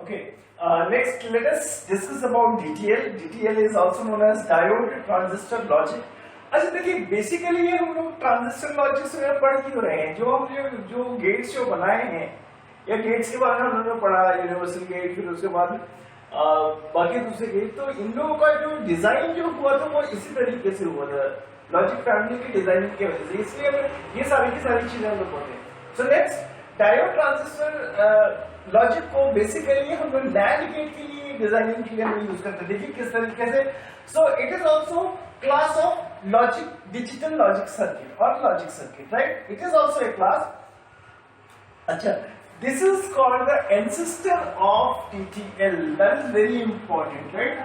Okay. Next, let us discuss about DTL. DTL is also known as diode transistor logic. अच्छा देखिए, basically ये हम लोग transistor logic से पढ़ क्यों रहे हैं? जो हम जो गेट्स जो बनाए हैं या गेट्स के बारे में हमने पढ़ा, यूनिवर्सल गेट, फिर उसके बाद बाकी दूसरे गेट, तो इन लोगों का जो डिजाइन जो हुआ था वो इसी तरीके से हुआ था, लॉजिक फैमिली की डिजाइनिंग की वजह से, इसलिए ये सारी की सारी चीजें हम लोग पढ़ते हैं। So next, diode transistor logic को बेसिकली हम लोग नैंड गेट के लिए डिजाइनिंग के लिए हम यूज करते हैं। देखिए किस तरीके से। So it is also class of logic, digital logic circuit और logic circuit, right? It is also a class. अच्छा, this is called the ancestor of TTL. That is very important, right?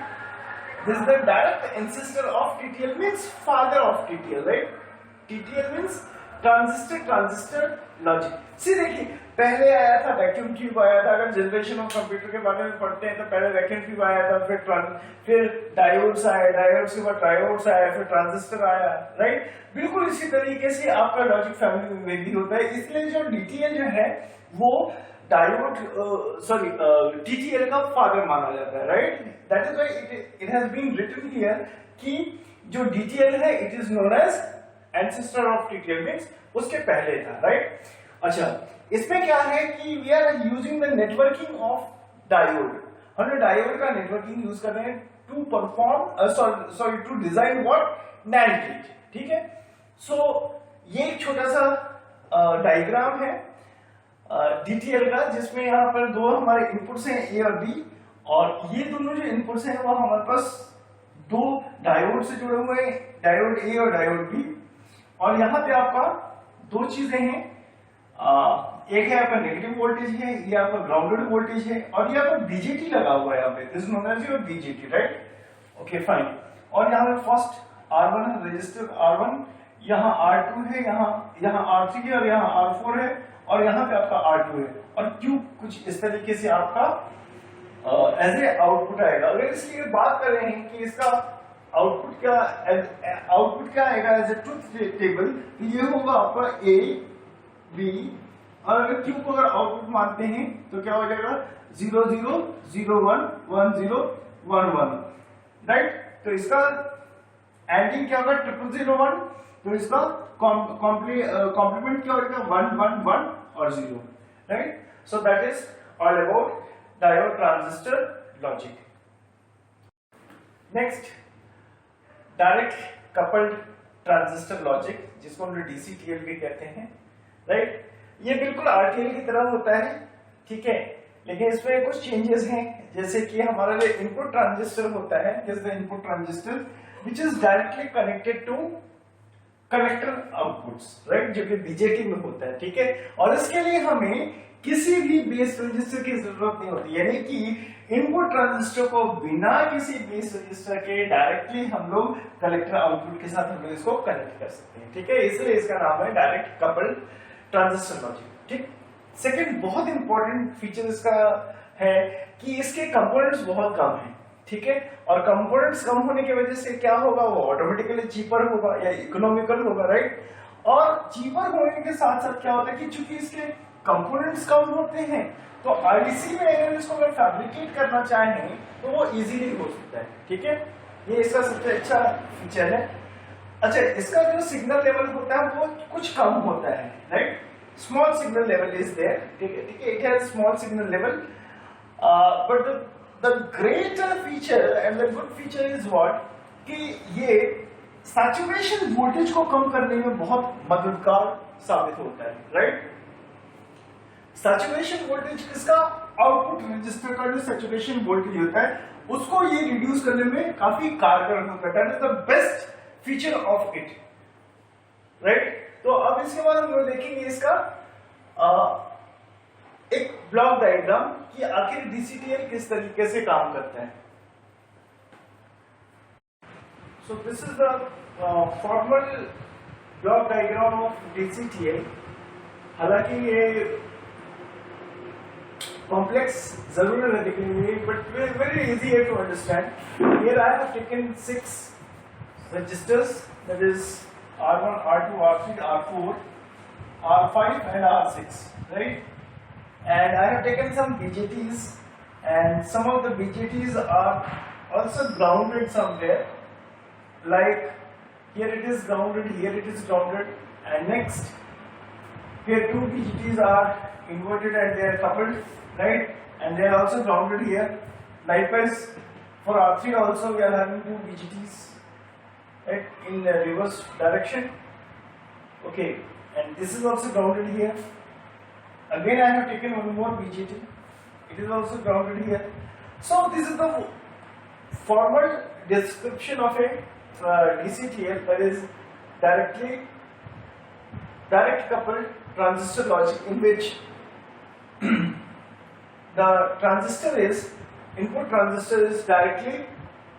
This is the direct ancestor of TTL, means father of TTL, right? TTL means transistor logic. See, देखिए पहले आया था vacuum tube आया था। अगर generation of computer के बारे में पढ़ते हैं तो पहले वैक्यूम ट्यूब आया था, फिर डायोड्स आए, डायोड्स के बाद ट्रायोड्स आया, फिर ट्रांजिस्टर आया, राइट? बिल्कुल इसी तरीके से आपका लॉजिक फैमिली में भी होता है। इसलिए जो DTL जो है वो डायोड TTL का फादर माना जाता है, right? That is why it has been written here कि जो DTL है it is known as ancestor of TTL, means उसके पहले था, राइट? अच्छा, इसमें क्या है कि we are using the networking of diode. हम लोग डायोड का नेटवर्किंग यूज कर रहे हैं to perform to design what, NAND gate, ठीक है? सो ये एक छोटा सा डायग्राम है DTL का, जिसमें यहाँ पर दो हमारे इनपुट्स हैं A और B, और ये दोनों जो इनपुट्स हैं वो हमारे पास दो डायोड से जुड़े हुए हैं, डायोड A और डायोड B। और यहाँ पे आपका दो चीजें हैं, एक है आपका नेगेटिव वोल्टेज है, ये आपका ग्राउंडेड वोल्टेज है, और ये आपका BJT लगा हुआ है यहाँ पे, this known as your BJT, right? Okay fine. और यहाँ पे फर्स्ट R1 है, रेजिस्टर R1, यहाँ R2 है, यहाँ R3 है, और यहाँ R4 है, और यहाँ पे आपका R2 है, और Q कुछ इस तरीके से आपका एज ए आउटपुट आएगा। अगर इसकी बात कर रहे हैं कि इसका आउटपुट क्या आएगा एज ए ट्रुथ टेबल, तो ये होगा आपका A B, और अगर Q को अगर आउटपुट मानते हैं तो क्या हो जाएगा 0 0 0 1 1 0 1 1, राइट? तो इसका एंडिंग क्या होगा 0 0 1, तो इसका कॉम्प्लीमेंट क्या होगा 1 1 1 और 0, right? So that is all about diode transistor logic. Next, direct coupled transistor logic, जिसको हम लोग DCTL भी कहते हैं, राइट? ये बिल्कुल RTL की तरह होता है, ठीक है? लेकिन इसमें कुछ चेंजेस हैं, जैसे कि हमारा जो इनपुट ट्रांजिस्टर होता है, this the input transistor which is directly connected to connector outputs, right? जो कि BJT में होता है, ठीक है? और इसके लिए हमें किसी भी बेस रजिस्टर की जरूरत नहीं होती, यानी कि इनपुट ट्रांजिस्टर को बिना किसी बेस रजिस्टर के डायरेक्टली हम लोग कलेक्टर आउटपुट के साथ हम लोग इसको कनेक्ट कर सकते हैं, ठीक है? इसलिए इसका नाम है डायरेक्ट कपल्ड ट्रांजिस्टर लॉजिक, ठीक? सेकंड बहुत इंपॉर्टेंट फीचर इसका है कि इसके कंपोनेंट्स बहुत कम हैं, ठीक है? और कंपोनेंट्स कम होने की वजह से क्या होगा, वो ऑटोमेटिकली चीपर होगा या इकोनॉमिकल होगा, राइट? और चीपर होने के साथ साथ क्या होता है कि चूंकि इसके कंपोनेंट्स कम होते हैं तो आईसी में अगर इसको अगर फैब्रिकेट करना चाहें तो वो इजीली हो सकता है, ठीक है? ये इसका सबसे अच्छा फीचर है। अच्छा, इसका जो सिग्नल लेवल होता है वो कुछ कम होता है, right? Small signal level is there, ठीक है? It has small signal level, but the greater feature and the good feature is what, कि ये सैचुरेशन वोल्टेज को कम करने में बहुत मददगार साबित होता है, राइट? सैचुरेशन वोल्टेज किसका, आउटपुट रजिस्टर का जो सैचुरेशन वोल्टेज होता है उसको ये रिड्यूस करने में काफी कारगर होता है। That is the best feature of it, right? तो अब इसके बाद हम लोग देखेंगे इसका एक ब्लॉक डायग्राम कि आखिर DCTL किस तरीके से काम करता है। So this is the formal block diagram of DCTL। हालांकि ये कॉम्प्लेक्स जरूर है दिखने में, बट वेरी इजी है to understand. Here I have taken 6 registers, that is R1, R2, R3, R4, R5 and R6, right? And I have taken some BJTs and some of the BJTs are also grounded somewhere, like here it is grounded, here it is grounded, and next here two BJTs are inverted and they are coupled, right, and they are also grounded here. Likewise for R3 also we are having two BJTs, right, in the reverse direction. Okay, and this is also grounded here. Again I have taken one more BJT, it is also grounded here. So this is the formal description of a DCTL, that is direct coupled transistor logic, in which the input transistor is directly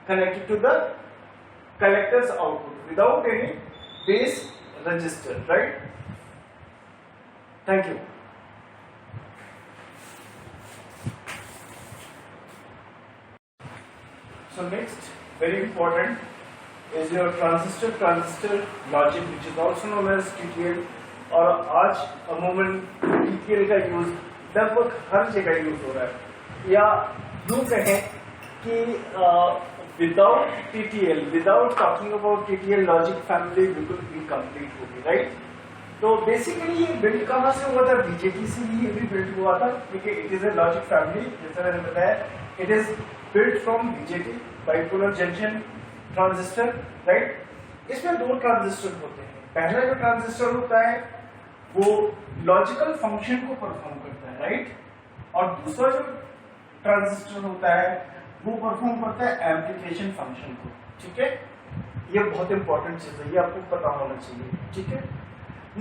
connected to the collector's output without any base resistor, right? Thank you. So next, very important, is your transistor logic, which is also known as TTL, और आज अमूमन TTL का use लगभग हर जगह use हो रहा है, या यूं कहें कि without TTL, without talking about TTL, logic family बिल्कुल इनकम्प्लीट होगी, राइट? तो बेसिकली ये बिल्ड कहाँ से हुआ था? BJT से ही ये भी बिल्ड हुआ था, ठीक है? It is a logic family, जैसे मैंने बताया, it is build from BJT, bipolar junction transistor, right? इसमें दो ट्रांजिस्टर होते हैं. पहला जो ट्रांजिस्टर होता है वो लॉजिकल फंक्शन को परफॉर्म करता है, राइट? और दूसरा जो ट्रांजिस्टर होता है वो परफॉर्म करता है एम्प्लीफिकेशन फंक्शन को, ठीक है? ये बहुत इंपॉर्टेंट चीज है, ये आपको पता होना चाहिए, ठीक है?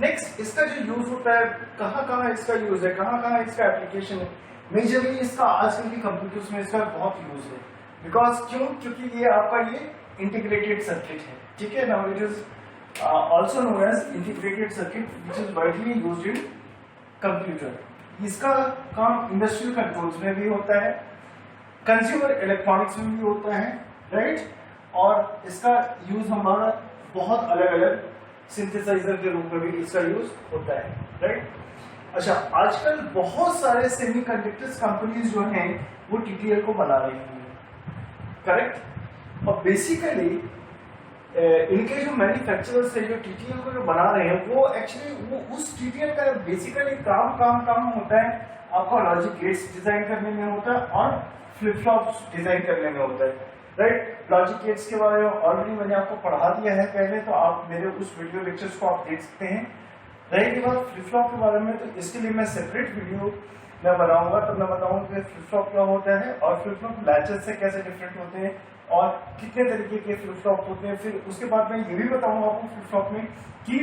नेक्स्ट, इसका जो यूज होता है, कहाँ इसका यूज है, कहाँ इसका एप्लीकेशन है? मेजरली इसका आजकल की कंप्यूटर्स में इसका बहुत यूज है. बिकॉज क्योंकि ये आपका ये इंटीग्रेटेड सर्किट है, ठीक है? Now it is also known as integrated circuit, which is widely used in computer. इसका काम इंडस्ट्रियल कंट्रोल्स में भी होता है, कंज्यूमर इलेक्ट्रॉनिक्स में भी होता है, राइट? और इसका यूज हमारा बहुत अलग अलग सिंथेसाइजर के रूप में भी इसका यूज होता है, राइट? अच्छा, आजकल बहुत सारे सेमीकंडक्टर्स कंपनीज जो हैं वो TTL को बना रही हैं, करेक्ट? और बेसिकली इनके जो मैन्युफैक्चरर्स है जो TTL को जो बना रहे हैं वो एक्चुअली वो उस TTL का बेसिकली काम होता है, आपका लॉजिक गेट्स डिजाइन करने में होता है और फ्लिप फ्लॉप्स डिजाइन करने में होता है, राइट? लॉजिक गेट्स के बारे में ऑलरेडी मैंने आपको पढ़ा दिया है पहले, तो आप मेरे उस वीडियो लेक्चर्स को आप देख सकते हैं. रही की बात फ्लिप फ्लॉप के बारे में, तो इसके लिए मैं सेपरेट वीडियो मैं बनाऊंगा, तो मैं बताऊंगा कि फ्लिप फ्लॉप क्या होता है और फ्लिप फ्लॉप लैचेस से कैसे डिफरेंट होते हैं और कितने तरीके के फ्लिप फ्लॉप होते हैं. फिर उसके बाद मैं ये भी बताऊंगा आपको फ्लिप फ्लॉप में कि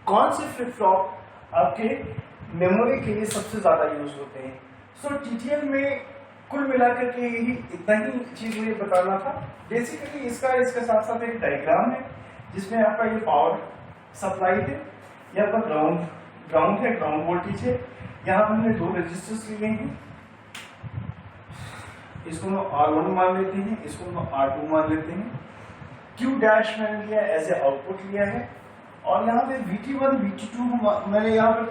कौन से फ्लिप फ्लॉप आपके मेमोरी के लिए सबसे ज्यादा यूज होते हैं. सो TTL में कुल मिलाकर के ही इतना ही चीज मुझे बताना था. बेसिकली इसके साथ साथ एक डायग्राम है जिसमें आपका ये पावर सप्लाई है, यहाँ पर ग्राउंड है, ग्राउंड वोल्टेज है. यहाँ हमने दो रेजिस्टर्स लिए हैं, इसको हम R1 मान लेते हैं, इसको हम R2 मान लेते हैं. Q डैश मैंने लिया एज ए आउटपुट लिया है, और यहाँ पे VT1 VT2 मैंने यहाँ पर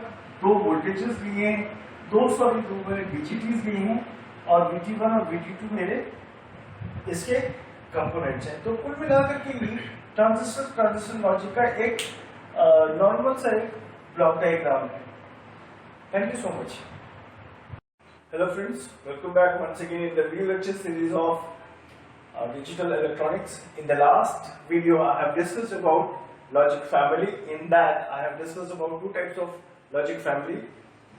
दो वोल्टेजेस लिए हैं, दो मैंने BJTs लिए हैं, और VT1 और VT2 मेरे इसके कंपोनेंट्स हैं. तो कुल मिलाकर के लिए ट्रांजिस्टर लॉजिक का एक नॉर्मल सा एक ब्लॉक डायग्राम है. Thank you so much. Hello friends, welcome back once again in the video lecture series of digital electronics. In the last video I have discussed about logic family. In that I have discussed about two types of logic family,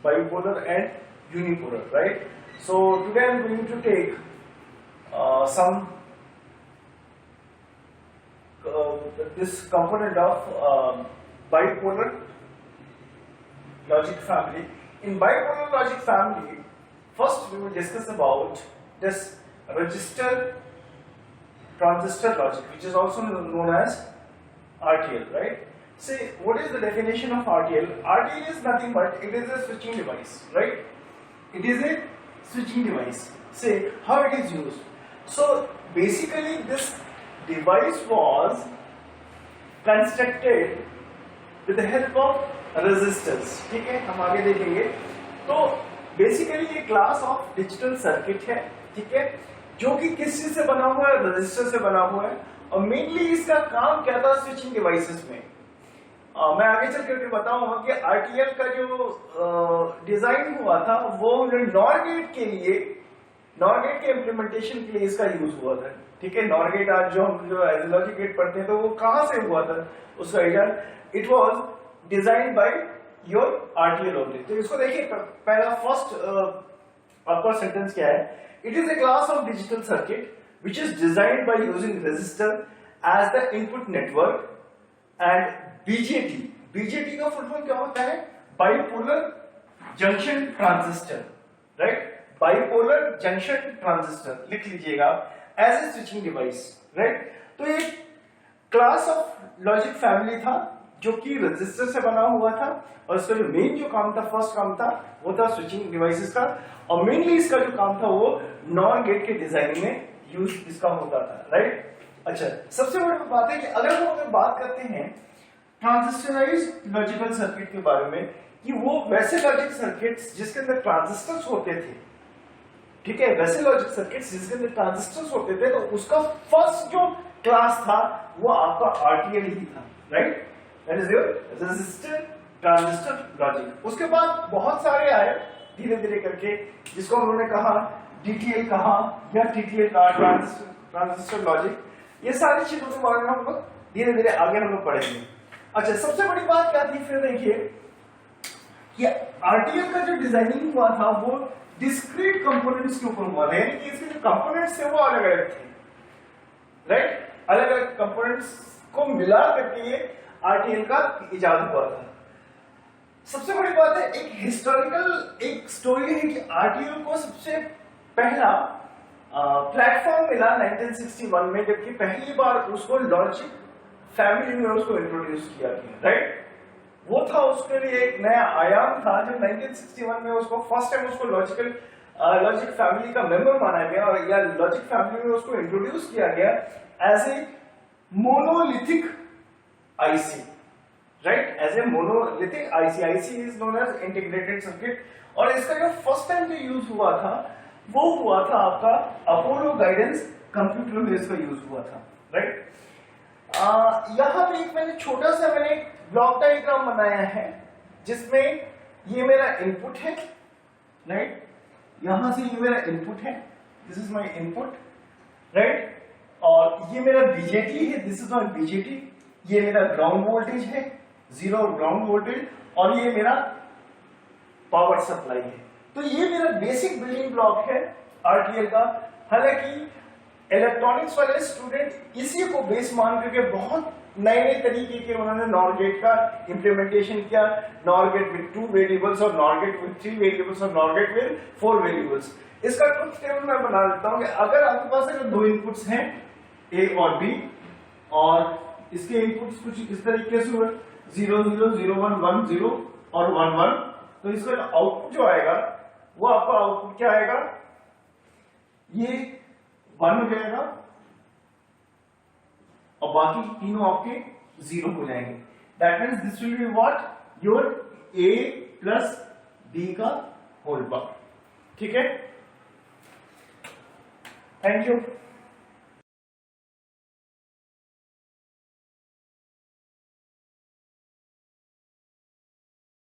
bipolar and unipolar, right? So today I am going to take this component of bipolar logic family. In bipolar logic family, first we will discuss about this resistor transistor logic, which is also known as RTL, right? Say, what is the definition of RTL? RTL is nothing but it is a switching device, right? It is a switching device. Say, how it is used? So basically this device was constructed with the help of resistors. ठीक है, हम आगे देखेंगे. तो basically ये class of digital circuit है, ठीक है, जो कि किस चीज से बना हुआ है, रजिस्टर से बना हुआ है। और मेनली इसका काम क्या था स्विचिंग डिवाइसेस में। मैं आगे चल करके बताऊंगा कि आरटीएल का जो डिजाइन हुआ था वो नॉर गेट के लिए, नॉर गेट के इम्प्लीमेंटेशन के लिए इसका यूज हुआ था, ठीक है। नॉर गेट आज जो हम जो लॉजिक गेट पढ़ते हैं तो वो कहां से हुआ था उसका इजाद, it was design by your RTL only. तो इसको देखिए, पहला फर्स्ट अपर सेंटेंस क्या है, it is a class of digital circuit which is designed by using resistor as the input network and BJT। BJT का फुल फॉर्म क्या होता है, bipolar junction transistor, right, bipolar junction transistor लिख लीजिएगा as a switching device, right. तो ये class of logic family था जो कि रजिस्टर से बना हुआ था, और इसका जो मेन जो काम था, फर्स्ट काम था, वो था स्विचिंग डिवाइसेस का। और मेनली इसका जो काम था वो नॉर गेट के डिजाइन में यूज इसका होता था, राइट। अच्छा, सबसे बड़ी बात है कि अगर हम अगर बात करते हैं ट्रांजिस्टराइज्ड लॉजिकल सर्किट के बारे में, कि वो वैसे लॉजिक सर्किट्स जिसके अंदर ट्रांजिस्टर्स होते थे, ठीक है, वैसे लॉजिक सर्किट्स जिसके अंदर ट्रांजिस्टर्स होते थे, तो उसका फर्स्ट जो क्लास था वो आपका आरटीएल ही था, right, that is your resistor transistor logic. उसके बाद बहुत सारे आए धीरे धीरे करके, जिसको उन्होंने कहा डीटीएल कहा या टीटीएल कहा, ट्रांजिस्टर लॉजिक। ये सारी चीजों के बारे में हम लोग धीरे धीरे आगे हम लोग पढ़ेंगे। अच्छा, सबसे बड़ी बात क्या थी फिर देखिए कि आरटीएल का जो डिजाइनिंग हुआ था वो डिस्क्रीट कंपोनेंट्स के ऊपर हुआ था, यानी कि इसके जो कंपोनेंट्स थे वो अलग अलग थे, राइट, अलग अलग कंपोनेंट्स को मिला करके ये आरटीएल का इजाद हुआ था। सबसे बड़ी बात है, एक हिस्टोरिकल एक स्टोरी है कि आरटीएल को सबसे पहला प्लेटफॉर्म मिला 1961 में, जबकि पहली बार उसको लॉजिक फैमिली में उसको इंट्रोड्यूस किया गया, राइट। वो था उसके लिए एक नया आयाम था जब 1961 में उसको फर्स्ट टाइम उसको लॉजिक फैमिली का मेंबर माना गया, और या लॉजिक फैमिली में उसको इंट्रोड्यूस किया गया as a monolithic IC, right, as a monolithic IC. IC is known as integrated circuit. और इसका जो फर्स्ट टाइम जो यूज हुआ था वो हुआ था आपका अपोलो गाइडेंस कंप्यूटर में इसका यूज हुआ था, राइट। यहां पे एक मैंने छोटा सा मैंने ब्लॉक डायग्राम बनाया है जिसमें ये मेरा इनपुट है, राइट, यहां से ये मेरा इनपुट है, this is my input, right, और ये मेरा बीजेटी है, दिस इज माय बीजेटी, ये मेरा ग्राउंड वोल्टेज है, जीरो ग्राउंड वोल्टेज, और ये मेरा पावर सप्लाई है। तो ये मेरा बेसिक बिल्डिंग ब्लॉक है आरटीएल का। हालांकि इलेक्ट्रॉनिक्स वाले स्टूडेंट इसी को बेस मान करके बहुत नए नए तरीके के उन्होंने नॉर गेट का इंप्लीमेंटेशन किया, नॉर गेट विद 2 वेरिएबल्स और नॉर गेट विद 3 वेरिएबल्स और नॉर गेट विद 4 वेरिएबल्स। इसका ट्रुथ टेबल मैं बना देता हूं कि अगर आपके पास अगर दो इनपुट्स हैं ए और बी, और इसके इनपुट्स कुछ इस तरीके से हुए 0 0 0 1 1 0 और 1 1, तो इसका आउटपुट जो आएगा वो आपका आउटपुट क्या आएगा, ये 1 हो जाएगा और बाकी तीनों आपके 0 हो जाएंगे। That means this will be what your A plus B का होल पावर, ठीक है। Thank you.